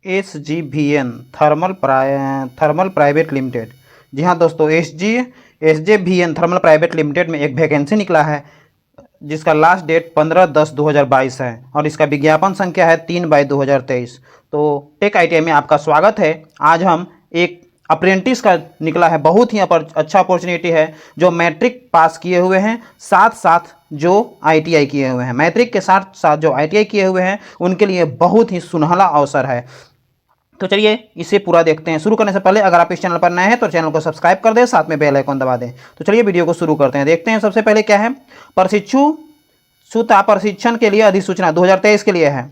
SJVN thermal private limited. जी हाँ दोस्तों, SJVN थर्मल प्राइवेट लिमिटेड में एक वैकेंसी निकला है जिसका लास्ट डेट 15/10/2022 है और इसका विज्ञापन संख्या है 3/2023। तो टेक ITI में आपका स्वागत है। आज हम एक अप्रेंटिस का निकला है, बहुत ही अच्छा अपॉर्चुनिटी है। जो मैट्रिक पास किए हुए हैं, साथ साथ जो ITI किए हुए हैं, मैट्रिक के साथ साथ जो ITI किए हुए हैं उनके लिए बहुत ही सुनहला अवसर है। तो चलिए इसे पूरा देखते हैं। शुरू करने से पहले अगर आप इस चैनल पर नए हैं तो चैनल को सब्सक्राइब कर दें, साथ में बेल आइकन दबा दें। तो चलिए वीडियो को शुरू करते हैं। देखते हैं सबसे पहले क्या है। प्रशिक्षण के लिए अधिसूचना 2023 के लिए है।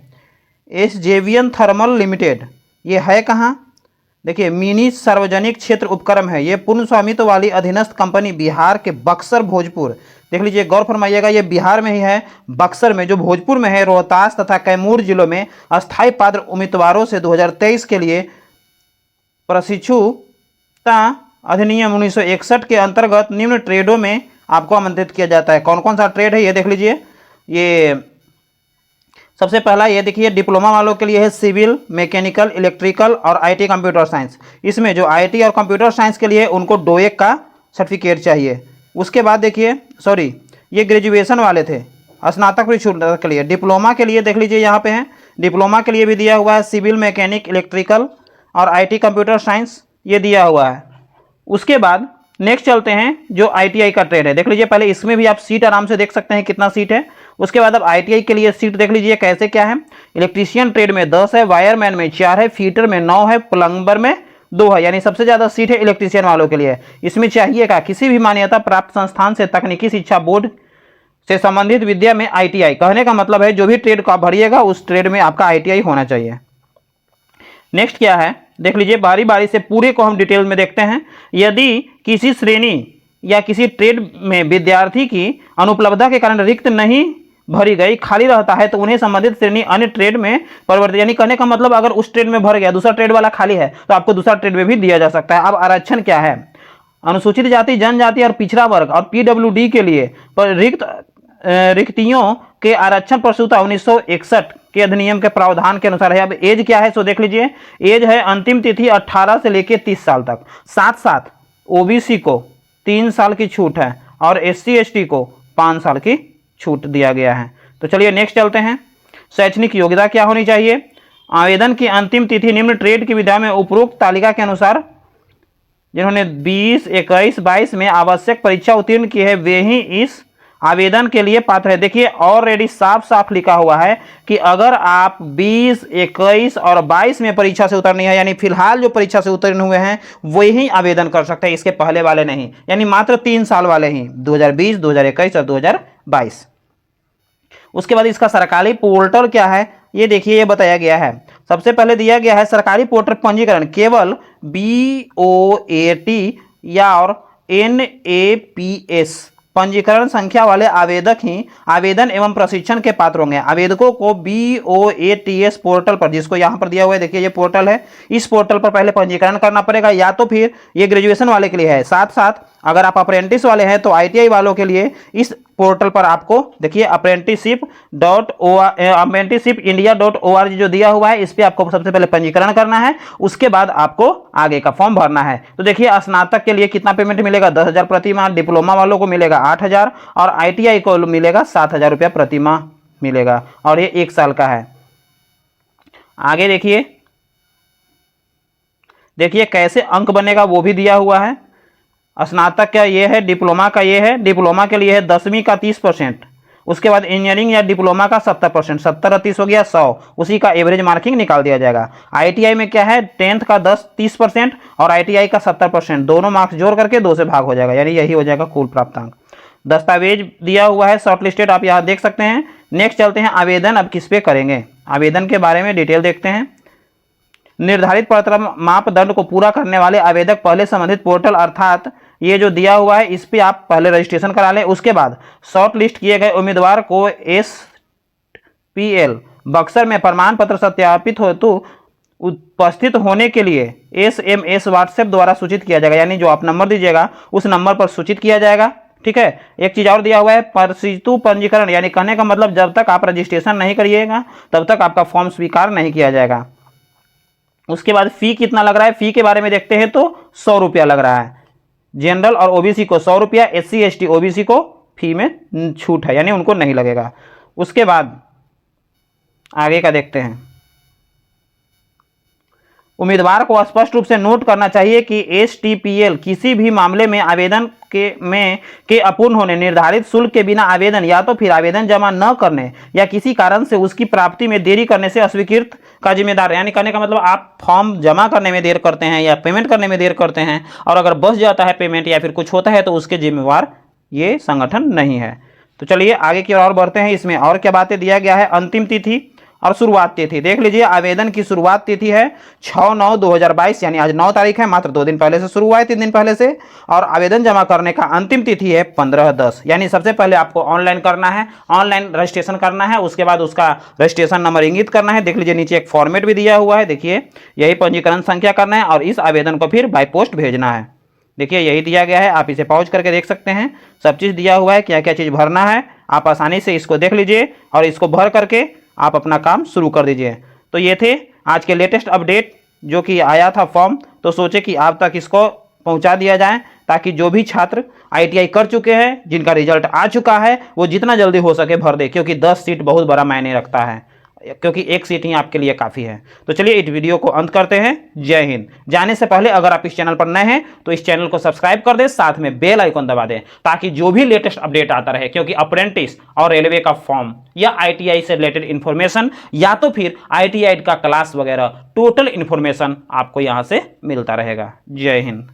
SJVN थर्मल लिमिटेड, ये है कहाँ? देखिए, मिनी सार्वजनिक क्षेत्र उपक्रम है। ये पूर्ण स्वामित्व वाली अधीनस्थ कंपनी बिहार के बक्सर, भोजपुर, देख लीजिए, गौर फरमाइएगा, ये बिहार में ही है, बक्सर में, जो भोजपुर में है, रोहतास तथा कैमूर जिलों में अस्थायी पात्र उम्मीदवारों से 2023 के लिए प्रशिक्षुता अधिनियम 1961 के अंतर्गत निम्न ट्रेडों में आपको आमंत्रित किया जाता है। कौन कौन सा ट्रेड है ये देख लीजिए। ये सबसे पहला ये देखिए, डिप्लोमा वालों के लिए है सिविल, मैकेनिकल, इलेक्ट्रिकल और IT कंप्यूटर साइंस। इसमें जो IT और कंप्यूटर साइंस के लिए उनको डोएक का सर्टिफिकेट चाहिए। उसके बाद देखिए, ये ग्रेजुएशन वाले थे, स्नातक प्रशिक्षुता के लिए। डिप्लोमा के लिए देख लीजिए, यहाँ पे है, डिप्लोमा के लिए भी दिया हुआ है सिविल, मैकेनिक, इलेक्ट्रिकल और IT कंप्यूटर साइंस, ये दिया हुआ है। उसके बाद नेक्स्ट चलते हैं, जो ITI का ट्रेड है, देख लीजिए। पहले इसमें भी आप सीट आराम से देख सकते हैं कितना सीट है। उसके बाद अब ITI के लिए सीट देख लीजिए कैसे क्या है। इलेक्ट्रीशियन ट्रेड में 10 है, वायरमैन में 4 है, फीटर में 9 है, प्लम्बर में 2 है, यानी सबसे ज़्यादा सीट है इलेक्ट्रीशियन वालों के लिए। इसमें चाहिएगा किसी भी मान्यता प्राप्त संस्थान से तकनीकी शिक्षा बोर्ड से संबंधित विद्या में ITI। कहने का मतलब है जो भी ट्रेड को आप भरिएगा उस ट्रेड में आपका ITI होना चाहिए। नेक्स्ट क्या है, देख लीजिए, बारी बारी से पूरे को हम डिटेल में देखते हैं। यदि किसी श्रेणी या किसी ट्रेड में विद्यार्थी की अनुपलब्धता के कारण रिक्त नहीं भरी गई, खाली रहता है, तो उन्हें संबंधित श्रेणी अन्य ट्रेड में परिवर्तित, यानी कहने का मतलब अगर उस ट्रेड में भर गया, दूसरा ट्रेड वाला खाली है, तो आपको दूसरा ट्रेड में भी दिया जा सकता है। अब आरक्षण क्या है, अनुसूचित जाति, जनजाति और पिछड़ा वर्ग और PWD के लिए रिक्तियों के आरक्षण प्रसूता 1961 के अधिनियम के प्रावधान के अनुसार है। अब एज क्या है, सो देख लीजिए। एज है अंतिम तिथि 18 से लेकर 30 साल तक। साथ साथ OBC को 3 साल की छूट है और SC ST को 5 साल की छूट दिया गया है। तो चलिए नेक्स्ट चलते हैं। शैक्षणिक योग्यता क्या होनी चाहिए? आवेदन की अंतिम तिथि निम्न ट्रेड की विधा में उपरोक्त तालिका के अनुसार जिन्होंने 20, 21, 22 में आवश्यक परीक्षा उत्तीर्ण की है वे ही इस आवेदन के लिए पात्र है। देखिए, ऑलरेडी साफ साफ लिखा हुआ है कि अगर आप 20, 21 और 22 में परीक्षा से उतरनी है, यानी फिलहाल जो परीक्षा से उत्तीर्ण हुए हैं वही आवेदन कर सकते हैं, इसके पहले वाले नहीं, यानी मात्र 3 साल वाले ही, 2020, 2021 और 2022। उसके बाद इसका सरकारी पोर्टल क्या है ये देखिए, ये बताया गया है। सबसे पहले दिया गया है सरकारी पोर्टल पंजीकरण केवल BOAT या और NAPS पंजीकरण संख्या वाले आवेदक ही आवेदन एवं प्रशिक्षण के पात्र होंगे। आवेदकों को BOATS पोर्टल पर, जिसको यहाँ पर दिया हुआ है, देखिए ये पोर्टल है, इस पोर्टल पर पहले पंजीकरण करना पड़ेगा, या तो फिर ये ग्रेजुएशन वाले के लिए है। साथ साथ अगर आप अप्रेंटिस वाले हैं तो ITI वालों के लिए इस पोर्टल पर आपको देखिए apprenticeshipindia.org जो दिया हुआ है, इस पर आपको सबसे पहले पंजीकरण करना है, उसके बाद आपको आगे का फॉर्म भरना है। तो देखिए, स्नातक के लिए कितना पेमेंट मिलेगा, 10,000 प्रति माह, डिप्लोमा वालों को मिलेगा 8,000 और ITI को मिलेगा 7,000 रुपया प्रति माह मिलेगा, और ये 1 साल का है। आगे देखिए कैसे अंक बनेगा वो भी दिया हुआ है। स्नातक का ये है, डिप्लोमा का ये है। डिप्लोमा के लिए है 10वीं का 30%, उसके बाद इंजीनियरिंग या डिप्लोमा का 70%, 70 और 30 हो गया 100, उसी का एवरेज मार्किंग निकाल दिया जाएगा। ITI में क्या है, 10th का 30% और ITI का 70%, दोनों मार्क्स जोड़ करके 2 से भाग हो जाएगा, यानी यही हो जाएगा कुल प्राप्तांक। दस्तावेज दिया हुआ है, शॉर्टलिस्टेड, आप यहाँ देख सकते हैं। नेक्स्ट चलते हैं, आवेदन अब किस पे करेंगे, आवेदन के बारे में डिटेल देखते हैं। निर्धारित मापदंड को पूरा करने वाले आवेदक पहले संबंधित पोर्टल अर्थात ये जो दिया हुआ है इस पे आप पहले रजिस्ट्रेशन करा लें। उसके बाद शॉर्ट लिस्ट किए गए उम्मीदवार को SPL बक्सर में प्रमाण पत्र सत्यापित हेतु उपस्थित होने के लिए SMS व्हाट्सएप द्वारा सूचित किया जाएगा, यानी जो आप नंबर दीजिएगा उस नंबर पर सूचित किया जाएगा। ठीक है, एक चीज और दिया हुआ है, प्रशिक्षु पंजीकरण, यानी कहने का मतलब जब तक आप रजिस्ट्रेशन नहीं करिएगा तब तक आपका फॉर्म स्वीकार नहीं किया जाएगा। उसके बाद फी कितना लग रहा है, फी के बारे में देखते हैं तो 100 रुपया लग रहा है। जनरल और ओबीसी को 100 रुपया, SC ST ओबीसी को फी में छूट है, यानी उनको नहीं लगेगा। उसके बाद आगे का देखते हैं। उम्मीदवार को स्पष्ट रूप से नोट करना चाहिए कि STPL किसी भी मामले में आवेदन के अपूर्ण होने, निर्धारित शुल्क के बिना आवेदन या तो फिर आवेदन जमा न करने या किसी कारण से उसकी प्राप्ति में देरी करने से अस्वीकृत का जिम्मेदार। यानी कहने का मतलब आप फॉर्म जमा करने में देर करते हैं या पेमेंट करने में देर करते हैं और अगर बच जाता है पेमेंट या फिर कुछ होता है तो उसके जिम्मेवार ये संगठन नहीं है। तो चलिए आगे की ओर बढ़ते हैं। इसमें और क्या बातें दिया गया है, अंतिम तिथि और शुरुआत तिथि देख लीजिए। आवेदन की शुरुआत तिथि है 6/9/2022, यानी आज 9 तारीख है, मात्र 2 दिन पहले से शुरू हुआ है, 3 दिन पहले से। और आवेदन जमा करने का अंतिम तिथि है 15/10, यानी सबसे पहले आपको ऑनलाइन करना है, ऑनलाइन रजिस्ट्रेशन करना है, उसके बाद उसका रजिस्ट्रेशन नंबर इंगित करना है। देख लीजिए नीचे एक फॉर्मेट भी दिया हुआ है, देखिए यही पंजीकरण संख्या करना है और इस आवेदन को फिर बाय पोस्ट भेजना है। देखिए यही दिया गया है, आप इसे पॉज करके देख सकते हैं, सब चीज़ दिया हुआ है, क्या क्या चीज़ भरना है। आप आसानी से इसको देख लीजिए और इसको भर करके आप अपना काम शुरू कर दीजिए। तो ये थे आज के लेटेस्ट अपडेट जो कि आया था फॉर्म, तो सोचे कि आप तक इसको पहुंचा दिया जाए ताकि जो भी छात्र ITI कर चुके हैं, जिनका रिजल्ट आ चुका है, वो जितना जल्दी हो सके भर दे, क्योंकि 10 सीट बहुत बड़ा मायने रखता है, क्योंकि एक सीट ही आपके लिए काफ़ी है। तो चलिए इस वीडियो को अंत करते हैं। जय हिंद। जाने से पहले अगर आप इस चैनल पर नए हैं तो इस चैनल को सब्सक्राइब कर दें, साथ में बेल आइकन दबा दें ताकि जो भी लेटेस्ट अपडेट आता रहे, क्योंकि अप्रेंटिस और रेलवे का फॉर्म या ITI से रिलेटेड इन्फॉर्मेशन या तो फिर ITI का क्लास वगैरह टोटल इन्फॉर्मेशन आपको यहाँ से मिलता रहेगा। जय हिंद।